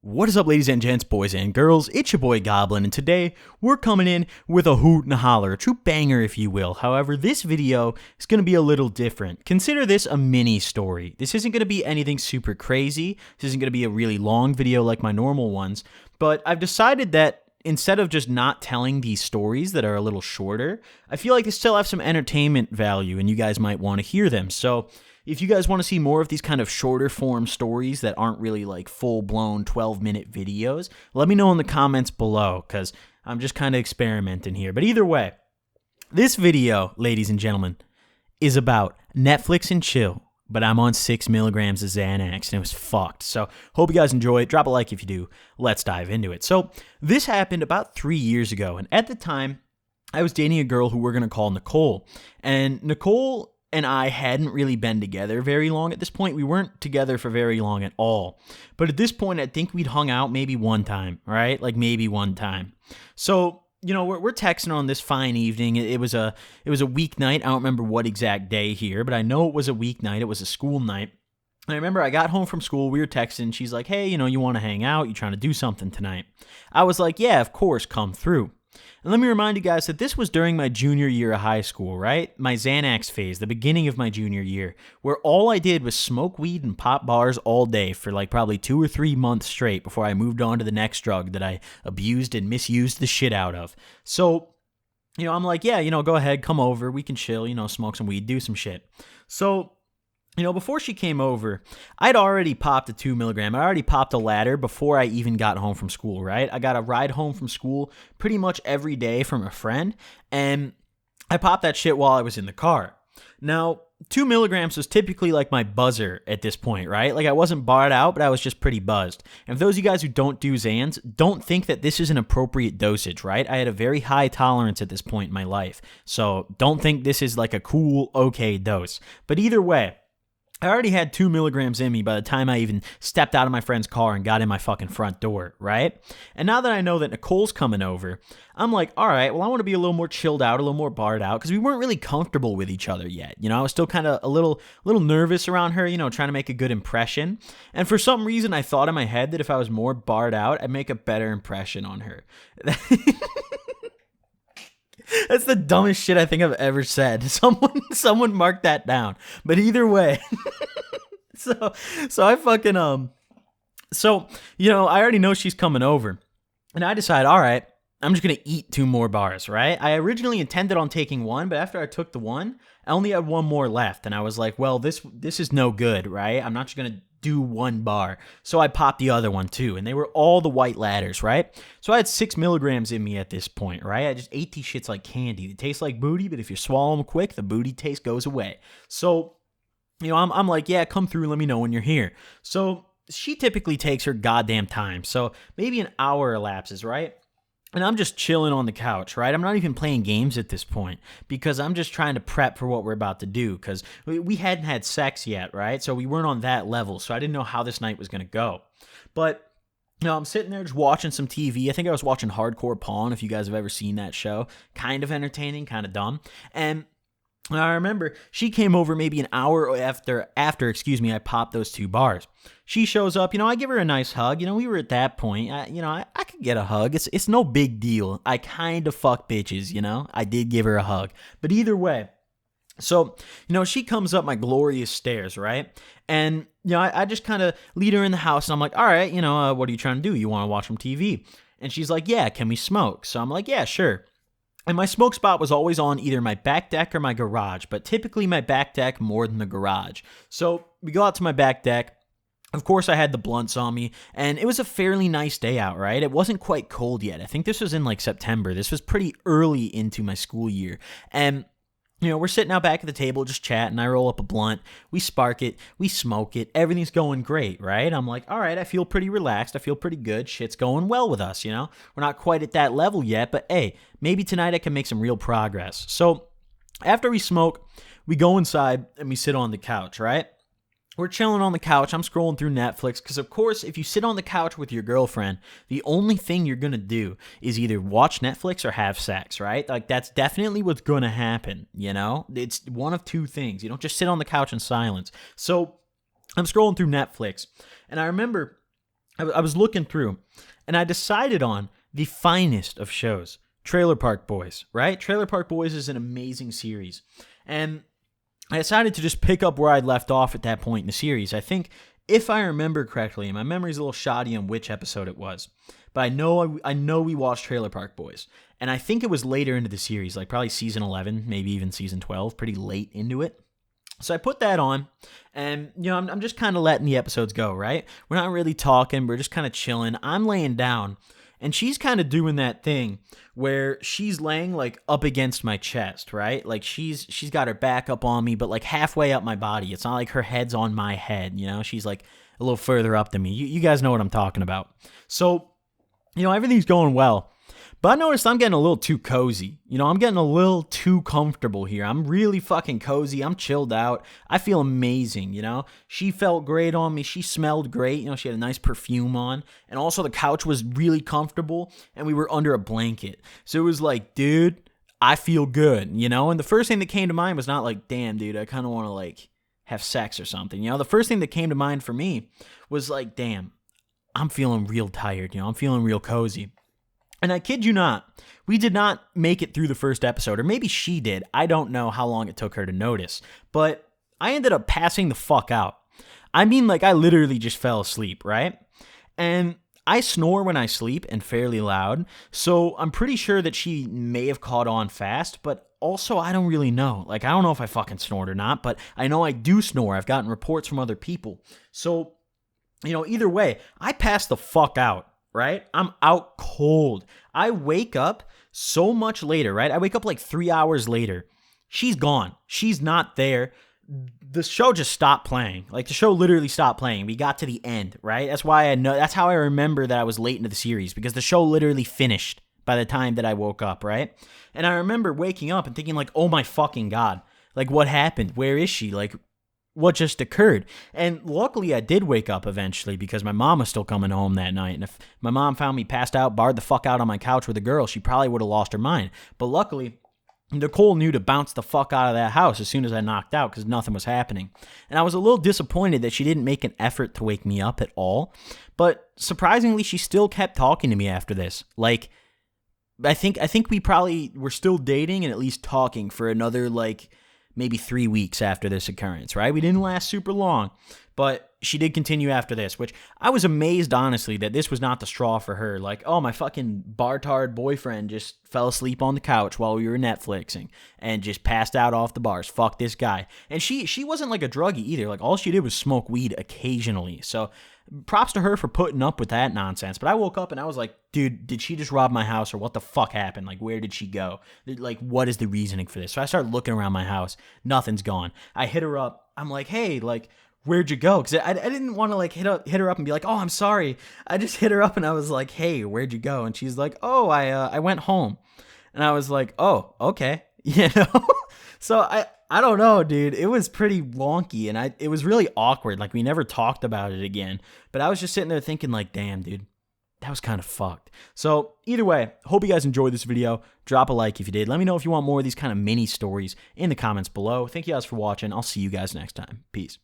What is up, ladies and gents, boys and girls? It's your boy Goblin, and today we're coming in with a hoot and a holler, a true banger, if you will. However, this video is going to be a little different. Consider this a mini story. This isn't going to be anything super crazy. This isn't going to be a really long video like my normal ones, but I've decided that instead of just not telling these stories that are a little shorter, I feel like they still have some entertainment value, and you guys might want to hear them. So if you guys want to see more of these kind of shorter form stories that aren't really like full-blown 12-minute videos, let me know in the comments below, because I'm just kind of experimenting here. But either way, this video, ladies and gentlemen, is about Netflix and chill, but I'm on 6 milligrams of Xanax, and it was fucked. So hope you guys enjoy it. Drop a like if you do. Let's dive into it. So this happened about 3 years ago, and at the time, I was dating a girl who we're going to call Nicole. And Nicole and I hadn't really been together very long at this point. We weren't together for very long at all. But at this point, I think we'd hung out maybe one time, right? Like maybe one time. So, you know, we're texting on this fine evening. It was a weeknight. I don't remember what exact day here, but I know it was a weeknight. It was a school night. And I remember I got home from school, we were texting, she's like, hey, you want to hang out? You trying to do something tonight? I was like, yeah, of course, come through. And let me remind you guys that this was during my junior year of high school, right? My Xanax phase, the beginning of my junior year, where all I did was smoke weed and pop bars all day for like probably 2 or 3 months straight before I moved on to the next drug that I abused and misused the shit out of. So, I'm like, yeah, go ahead, come over, we can chill, smoke some weed, do some shit. So, before she came over, I'd already popped a 2 milligram. I already popped a ladder before I even got home from school, right? I got a ride home from school pretty much every day from a friend, and I popped that shit while I was in the car. Now, 2 milligrams was typically like my buzzer at this point, right? Like I wasn't barred out, but I was just pretty buzzed. And for those of you guys who don't do Xans, don't think that this is an appropriate dosage, right? I had a very high tolerance at this point in my life. So don't think this is like a cool, okay dose. But either way, I already had 2 milligrams in me by the time I even stepped out of my friend's car and got in my fucking front door, right? And now that I know that Nicole's coming over, I'm like, all right, well, I want to be a little more chilled out, a little more barred out, because we weren't really comfortable with each other yet. I was still kind of a little nervous around her, trying to make a good impression. And for some reason, I thought in my head that if I was more barred out, I'd make a better impression on her. That's the dumbest shit I think I've ever said. Someone mark that down. But either way, so I fucking I already know she's coming over, and I decide, all right, I'm just gonna eat 2 more bars, right? I originally intended on taking one, but after I took the one, I only had 1 more left, and I was like, well, this is no good, right? I'm not just gonna do 1 bar. So I popped the other one too, and they were all the white ladders, right? So I had 6 milligrams in me at this point, right? I just ate these shits like candy. They taste like booty, but if you swallow them quick, the booty taste goes away. So, I'm like, yeah, come through, let me know when you're here. So she typically takes her goddamn time. So maybe an hour elapses, right? And I'm just chilling on the couch, right? I'm not even playing games at this point because I'm just trying to prep for what we're about to do because we hadn't had sex yet, right? So we weren't on that level, so I didn't know how this night was going to go. But, I'm sitting there just watching some TV. I think I was watching Hardcore Pawn, if you guys have ever seen that show. Kind of entertaining, kind of dumb. And I remember she came over maybe an hour after I popped those 2 bars. She shows up, I give her a nice hug. We were at that point. I could get a hug. It's no big deal. I kind of fuck bitches, I did give her a hug. But either way, so, she comes up my glorious stairs, right? And, I just kind of lead her in the house, and I'm like, all right, what are you trying to do? You want to watch some TV? And she's like, yeah, can we smoke? So I'm like, yeah, sure. And my smoke spot was always on either my back deck or my garage, but typically my back deck more than the garage. So we go out to my back deck. Of course, I had the blunts on me, and it was a fairly nice day out, right? It wasn't quite cold yet. I think this was in like September. This was pretty early into my school year. And we're sitting out back at the table just chatting. I roll up a blunt. We spark it. We smoke it. Everything's going great, right? I'm like, all right, I feel pretty relaxed. I feel pretty good. Shit's going well with us, We're not quite at that level yet, but hey, maybe tonight I can make some real progress. So after we smoke, we go inside and we sit on the couch, right? We're chilling on the couch. I'm scrolling through Netflix because, of course, if you sit on the couch with your girlfriend, the only thing you're going to do is either watch Netflix or have sex, right? Like, that's definitely what's going to happen, It's one of 2 things. You don't just sit on the couch in silence. So I'm scrolling through Netflix, and I remember I was looking through, and I decided on the finest of shows, Trailer Park Boys, right? Trailer Park Boys is an amazing series. And I decided to just pick up where I'd left off at that point in the series. I think, if I remember correctly, and my memory's a little shoddy on which episode it was, but I know we watched Trailer Park Boys. And I think it was later into the series, like probably season 11, maybe even season 12, pretty late into it. So I put that on, and, I'm just kind of letting the episodes go, right? We're not really talking. We're just kind of chilling. I'm laying down, and she's kind of doing that thing where she's laying, like, up against my chest, right? Like, she's got her back up on me, but, like, halfway up my body. It's not like her head's on my head, She's, like, a little further up than me. You guys know what I'm talking about. So, everything's going well. But I noticed I'm getting a little too cozy. I'm getting a little too comfortable here. I'm really fucking cozy. I'm chilled out. I feel amazing, She felt great on me. She smelled great. She had a nice perfume on. And also the couch was really comfortable, and we were under a blanket. So it was like, dude, I feel good, And the first thing that came to mind was not like, damn, dude, I kind of want to, like, have sex or something. The first thing that came to mind for me was like, damn, I'm feeling real tired. I'm feeling real cozy. And I kid you not, we did not make it through the first episode, or maybe she did. I don't know how long it took her to notice, but I ended up passing the fuck out. I mean, like, I literally just fell asleep, right? And I snore when I sleep, and fairly loud, so I'm pretty sure that she may have caught on fast, but also I don't really know. Like, I don't know if I fucking snored or not, but I know I do snore. I've gotten reports from other people. So, either way, I passed the fuck out. Right? I'm out cold. I wake up so much later, right? I wake up like 3 hours later. She's gone. She's not there. The show just stopped playing. Like, the show literally stopped playing. We got to the end, right? That's why I know. That's how I remember that I was late into the series, because the show literally finished by the time that I woke up, right? And I remember waking up and thinking, like, oh my fucking God. Like, what happened? Where is she? Like, what just occurred? And luckily I did wake up eventually, because my mom was still coming home that night. And if my mom found me passed out, barred the fuck out on my couch with a girl, she probably would have lost her mind. But luckily, Nicole knew to bounce the fuck out of that house as soon as I knocked out, because nothing was happening. And I was a little disappointed that she didn't make an effort to wake me up at all. But surprisingly, she still kept talking to me after this. Like, I think we probably were still dating and at least talking for another, like, maybe 3 weeks after this occurrence, right? We didn't last super long, but she did continue after this, which I was amazed, honestly, that this was not the straw for her. Like, oh, my fucking bartard boyfriend just fell asleep on the couch while we were Netflixing and just passed out off the bars. Fuck this guy. And she wasn't like a druggie either. Like, all she did was smoke weed occasionally. So props to her for putting up with that nonsense. But I woke up and I was like, dude, did she just rob my house, or what the fuck happened? Like, where did she go? Like, what is the reasoning for this? So I started looking around my house. Nothing's gone. I hit her up. I'm like, hey, like, where'd you go? Because I didn't want to, like, hit her up and be like, oh, I'm sorry. I just hit her up and I was like, hey, where'd you go? And she's like, oh, I went home. And I was like, oh, okay. So I don't know, dude. It was pretty wonky, and it was really awkward. Like, we never talked about it again. But I was just sitting there thinking, like, damn, dude, that was kind of fucked. So either way, hope you guys enjoyed this video. Drop a like if you did. Let me know if you want more of these kind of mini stories in the comments below. Thank you guys for watching. I'll see you guys next time. Peace.